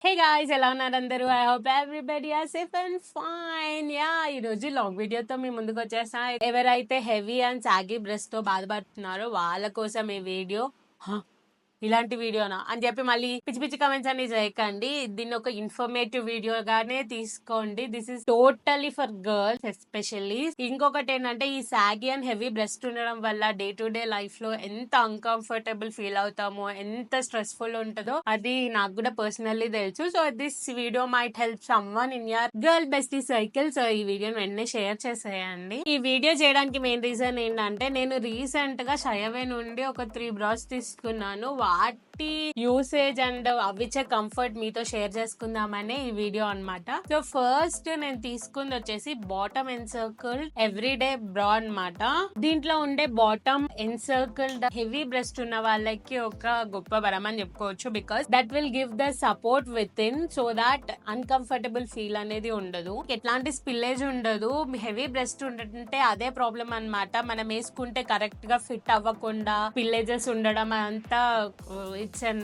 Hey guys, ఎలా ఉన్నారు అందరూ? I hope everybody are safe and fine. ఈ రోజు లాంగ్ వీడియోతో మీ ముందుకు వచ్చేసా. ఎవరైతే హెవీ అండ్ సాగి బ్రెస్ట్ తో బాధపడుతున్నారో వాళ్ళ కోసం ఈ వీడియో. ఇలాంటి వీడియోనా అని చెప్పి మళ్ళీ పిచ్చి పిచ్చి కమెంట్స్ అన్ని చేయకండి. దీన్ని ఒక ఇన్ఫర్మేటివ్ వీడియోగానే తీసుకోండి. This is totally for girls especially. ఇంకొకటి ఏంటంటే, ఈ సాగి అండ్ హెవీ బ్రెస్ట్ ఉండడం వల్ల డే టు డే లైఫ్ లో ఎంత అన్కంఫర్టబుల్ ఫీల్ అవుతామో, ఎంత స్ట్రెస్ఫుల్ ఉంటుందో అది నాకు కూడా పర్సనల్లీ తెలుసు. So this video might help some one in your girl bestie circle. So ఈ వీడియోని వెంటనే షేర్ చేసేయండి. ఈ వీడియో చేయడానికి మెయిన్ రీజన్ ఏంటంటే, నేను రీసెంట్ గా షయవే నుండి ఒక 3 బ్రాస్ తీసుకున్నాను. వాటి యూసేజ్ అండ్ అవిచ్చే కంఫర్ట్ మీతో షేర్ చేసుకుందామనే ఈ వీడియో అన్నమాట. సో ఫస్ట్ నేను తీసుకుంది వచ్చేసి బాటమ్ ఎన్సర్కిల్డ్ ఎవ్రీడే బ్రా అన్నమాట. దీంట్లో ఉండే బాటమ్ ఎన్సర్కిల్డ్ హెవీ బ్రెస్ట్ ఉన్న వాళ్ళకి ఒక గొప్ప వరం అని చెప్పుకోవచ్చు. Because that will give the support with in, so that uncomfortable feel అనేది ఉండదు, ఎట్లాంటి స్పిల్లేజ్ ఉండదు. హెవీ బ్రెస్ట్ ఉంటే అదే ప్రాబ్లం అన్నమాట. మనం వేసుకుంటే కరెక్ట్ గా ఫిట్ అవ్వకుండా స్పిల్లేజెస్ ఉండడం అంతా ఇట్స్ అన్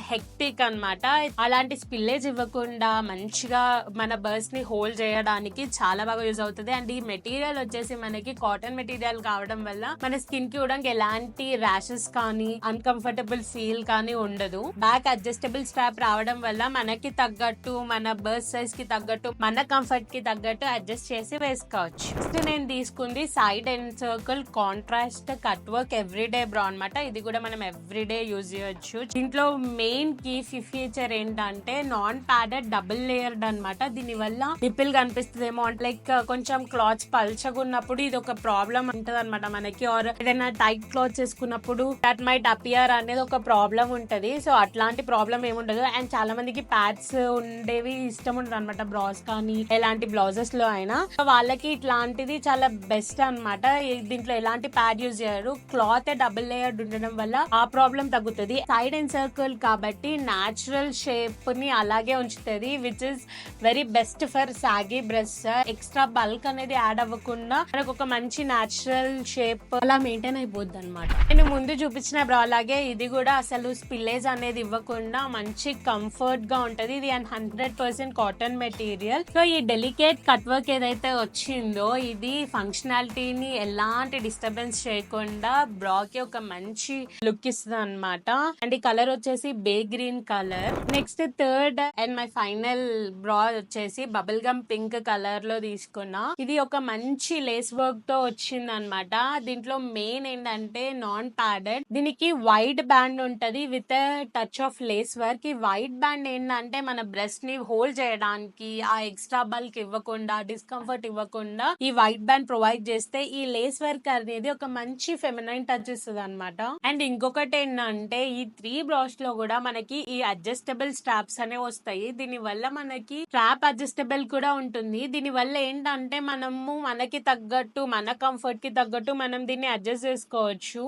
హెక్టిక్ అన్నమాట. అలాంటి స్పిల్లేజ్ ఇవ్వకుండా మంచిగా మన బర్స్ట్ ని హోల్డ్ చేయడానికి చాలా బాగా యూజ్ అవుతుంది. అండ్ ఈ మెటీరియల్ వచ్చేసి మనకి కాటన్ మెటీరియల్ కావడం వల్ల మన స్కిన్ కి కూడా ఎలాంటి ర్యాషెస్ కానీ అన్కంఫర్టబుల్ ఫీల్ కానీ ఉండదు. బ్యాక్ అడ్జస్టబుల్ స్ట్రాప్ రావడం వల్ల మనకి తగ్గట్టు, మన బర్స్ట్ సైజ్ కి తగ్గట్టు, మన కంఫర్ట్ కి తగ్గట్టు అడ్జస్ట్ చేసి వేసుకోవచ్చు. నెక్స్ట్ నేను తీసుకుంది side and circle contrast cut work everyday బ్రా అన్నమాట. ఇది కూడా మనం ఎవ్రీడే యూజ్ చేయొచ్చు. దీంట్లో మెయిన్ కీ ఫీచర్ ఏంటంటే నాన్ ప్యాడెడ్ డబుల్ లేయర్డ్ అనమాట. దీని వల్ల నిప్పుల్ కనిపిస్తుందేమో అంటే, లైక్ కొంచెం క్లాత్స్ పల్చగా ఉన్నప్పుడు ఇది ఒక ప్రాబ్లం ఉంటది అనమాట మనకి. ఆర్ ఏదైనా టైట్ క్లాత్స్ వేసుకున్నప్పుడు దట్ మైట్ అపియర్ అనేది ఒక ప్రాబ్లం ఉంటది. సో అట్లాంటి ప్రాబ్లం ఏముండదు. అండ్ చాలా మందికి ప్యాడ్స్ ఉండేవి ఇష్టం ఉండదు అనమాట, బ్రాస్ కానీ ఎలాంటి బ్లౌజెస్ లో అయినా. వాళ్ళకి ఇట్లాంటిది చాలా బెస్ట్ అనమాట. దీంట్లో ఎలాంటి ప్యాడ్ యూజ్ చేయరు, క్లాత్ డబుల్ లేయర్డ్ ఉండడం వల్ల ఆ ప్రాబ్లం తగ్గుతుంది. సైడ్ అండ్ సర్కిల్ కాబట్టి న్యాచురల్ షేప్ ని అలాగే ఉంచుతుంది, which is very best for సాగి బ్రెస్ట్. ఎక్స్ట్రా బల్క్ అనేది యాడ్ అవ్వకుండా మనకు ఒక మంచి న్యాచురల్ షేప్ అలా మెయింటైన్ అయిపోద్ది అనమాట. నేను ముందు చూపించిన బ్రా అలాగే ఇది కూడా అసలు స్పిల్లేజ్ అనేది ఇవ్వకుండా మంచి కంఫర్ట్ గా ఉంటది. ఇది 100% కాటన్ మెటీరియల్. సో ఈ డెలికేట్ కట్ వర్క్ ఏదైతే వచ్చిందో ఇది ఫంక్షనాలిటీని ఎలాంటి డిస్టర్బెన్స్ చేయకుండా బ్రాకి ఒక మంచి లుక్ ఇస్తుంది అనమాట. అండ్ ఈ కలర్ వచ్చేసి బే green colour. Next third and my final బ్రా వచ్చేసి బబుల్ గమ్ పింక్ కలర్ లో తీసుకున్నా. ఇది ఒక మంచి లేస్ వర్క్ తో వచ్చింది అనమాట. దీంట్లో మెయిన్ ఏంటంటే నాన్ ప్యాడెడ్, దీనికి వైట్ బ్యాండ్ ఉంటది with touch of lace work. ఈ వైట్ బ్యాండ్ ఏంటంటే మన బ్రెస్ట్ ని హోల్డ్ చేయడానికి, ఆ ఎక్స్ట్రా బల్క్ ఇవ్వకుండా, డిస్కంఫర్ట్ ఇవ్వకుండా ఈ వైట్ బ్యాండ్ ప్రొవైడ్ చేస్తే ఈ లేస్ వర్క్ అనేది ఒక మంచి ఫెమినైన్ టచ్ ఇస్తుంది అనమాట. అండ్ ఇంకొకటి ఏంటంటే, ఈ 3 బ్రాస్ లో కూడా మనకి ఈ అడ్జస్టబుల్ స్ట్రాప్స్ అనేవి వస్తాయి. దీని వల్ల మనకి స్ట్రాప్ అడ్జస్టబుల్ కూడా ఉంటుంది. దీని వల్ల ఏంటంటే మనము మనకి తగ్గట్టు, మన కంఫర్ట్ కి తగ్గట్టు మనం దీన్ని అడ్జస్ట్ చేసుకోవచ్చు.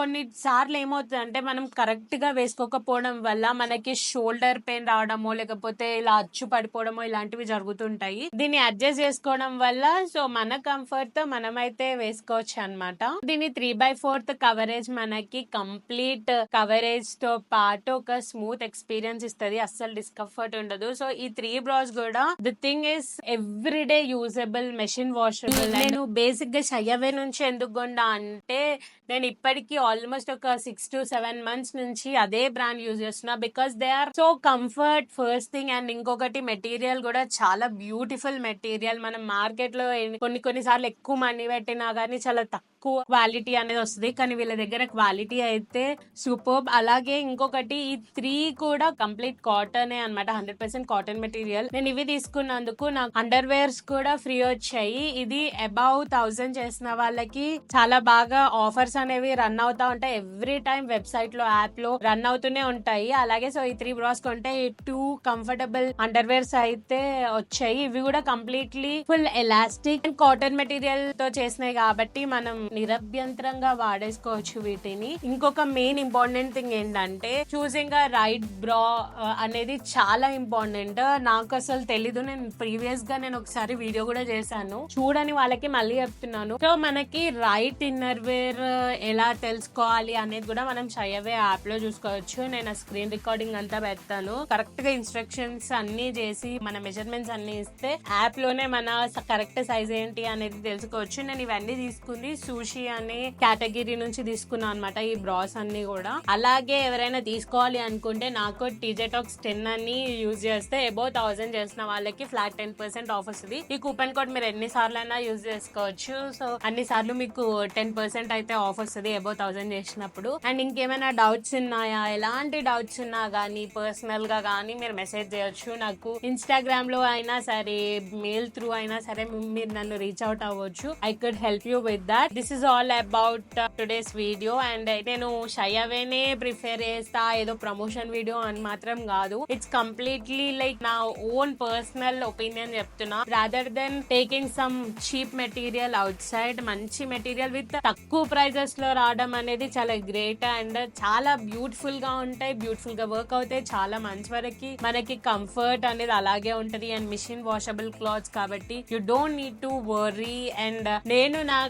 కొన్ని సార్లు ఏమవుతుందంటే, మనం కరెక్ట్ గా వేసుకోకపోవడం వల్ల మనకి షోల్డర్ పెయిన్ రావడమో, లేకపోతే ఇలా అచ్చు పడిపోవడమో ఇలాంటివి జరుగుతుంటాయి. దీన్ని అడ్జస్ట్ చేసుకోవడం వల్ల సో మన కంఫర్ట్ తో మనమైతే వేసుకోవచ్చు అనమాట. దీని 3/4 కవరేజ్ మనకి కంప్లీట్ కవరేజ్ తో పాటు ఒక స్మూత్ ఎక్స్పీరియన్స్ ఇస్తుంది, అస్సలు డిస్కంఫర్ట్ ఉండదు. సో ఈ 3 బ్రాస్ కూడా the thing is everyday usable, machine washable. నేను బేసిక్ గా షయవే నుంచి ఎందుకు కొండా అంటే, నేను ఇప్పటికీ ఆల్మోస్ట్ ఒక 6 to 7 months నుంచి అదే బ్రాండ్ యూజ్ చేస్తున్నా. Because they are so comfort first thing. And ఇంకొకటి మెటీరియల్ కూడా చాలా బ్యూటిఫుల్ మెటీరియల్. మనం మార్కెట్ లో కొన్నిసార్లు ఎక్కువ మనీ పెట్టినా గానీ చాలా తక్కువ క్వాలిటీ అనేది వస్తుంది, కానీ వీళ్ళ దగ్గర క్వాలిటీ అయితే సూపర్బ్. అలాగే ఇంకొకటి ఈ 3 కూడా కంప్లీట్ కాటన్ అనమాట, 100% కాటన్ మెటీరియల్. నేను ఇవి తీసుకున్నందుకు నాకు అండర్ వేర్స్ కూడా ఫ్రీ వచ్చాయి. ఇది అబౌవ్ 1000 చేసిన వాళ్ళకి చాలా బాగా ఆఫర్స్ అనేవి రన్ అవుతా ఉంటాయి. ఎవ్రీ టైం వెబ్సైట్ లో, యాప్ లో రన్ అవుతూనే ఉంటాయి. అలాగే సో ఈ 3 బ్రాస్ కొంటే 2 కంఫర్టబుల్ అండర్ వేర్స్ అయితే వచ్చాయి. ఇవి కూడా completely full elastic and cotton material తో చేసినాయి కాబట్టి మనం నిరభ్యంతరంగా వాడేసుకోవచ్చు వీటిని. ఇంకొక మెయిన్ ఇంపార్టెంట్ థింగ్ ఏంటంటే చూసింగ్ రైట్ బ్రా అనేది చాలా ఇంపార్టెంట్. నాకు అసలు తెలీదు. నేను ప్రీవియస్ గా నేను ఒకసారి వీడియో కూడా చేశాను, చూడని వాళ్ళకి మళ్ళీ చెప్తున్నాను. సో మనకి రైట్ ఇన్నర్ వేర్ ఎలా తెలుసుకోవాలి అనేది కూడా మనం షయవే యాప్ లో చూసుకోవచ్చు. నేను స్క్రీన్ రికార్డింగ్ అంతా పెడతాను. కరెక్ట్ గా ఇన్స్ట్రక్షన్స్ అన్ని చేసి మన మెజర్మెంట్స్ అన్ని ఇస్తే యాప్ లోనే మన కరెక్ట్ సైజ్ ఏంటి అనేది తెలుసుకోవచ్చు. నేను ఇవన్నీ తీసుకుంది సూషి అనే కేటగిరీ నుంచి తీసుకున్నాను అనమాట, ఈ బ్రాస్ అన్ని కూడా. అలాగే ఎవరైనా తీసుకోవాలి అనుకుంటే నాకు టీజెటాక్స్ 10 అని యూజ్ చేస్తే అబౌవ్ 1000 చేసిన వాళ్ళకి ఫ్లాట్ 10% ఆఫ్ వస్తుంది. ఈ కూపన్ కోడ్ మీరు ఎన్ని సార్లు అయినా యూజ్ చేసుకోవచ్చు. సో అన్ని సార్లు మీకు 10% అయితే ఆఫ్ వస్తుంది అబౌవ్ 1000 చేసినప్పుడు. అండ్ ఇంకేమైనా డౌట్స్ ఉన్నాయా, ఎలాంటి డౌట్స్ ఉన్నా గానీ పర్సనల్ గా గానీ మీరు మెసేజ్ చేయొచ్చు. నాకు ఇన్స్టాగ్రామ్ లో అయినా సరే, మెయిల్ త్రూ అయినా సరే మీరు నన్ను రీచ్ అవుట్ అవ్వచ్చు. I could help you with that. This is all about today's video. And నేను షయవేనే ప్రిఫర్ చేస్తా, ఏదో ప్రమోషన్ వీడియో అని మాత్రం కాదు. ఇట్స్ కంప్లీట్లీ లైక్ నా ఓన్ పర్సనల్ ఒపీనియన్ చెప్తున్నా. Rather than taking some cheap material out side, మంచి మెటీరియల్ విత్ తక్కువ ప్రైజెస్ లో రావడం అనేది చాలా గ్రేట్. అండ్ చాలా బ్యూటిఫుల్ గా ఉంటాయి, బ్యూటిఫుల్ గా వర్క్ అవుతాయి, చాలా మంచి వరకు మనకి కంఫర్ట్ అనేది అలాగే ఉంటది. అండ్ మిషన్ వాషబుల్ క్లాత్స్ కాబట్టి you don't need to worry. And నేను నా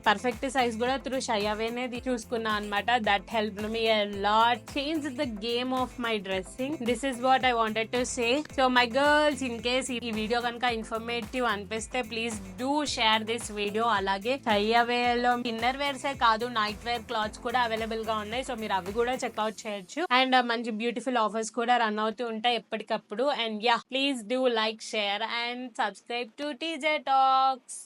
పర్ఫెక్ట్ సైజ్ కూడా త్రూ షయవేనే చూసుకున్నా అనమాట. That help me a lot, change the game of my dressing. This is what I wanted to say. So my girls, in case ఈ video కనుక informative అనిపిస్తే please do share this video. అలాగే షయవేలో inner వేర్సే కాదు, night wear clothes కూడా available గా ఉన్నాయి. So మీరు అవి కూడా చెక్అవుట్ చేయొచ్చు. అండ్ మంచి బ్యూటిఫుల్ ఆఫర్స్ కూడా రన్ అవుతూ ఉంటాయి ఎప్పటికప్పుడు. And ya, please do like, share and subscribe to TJ talks.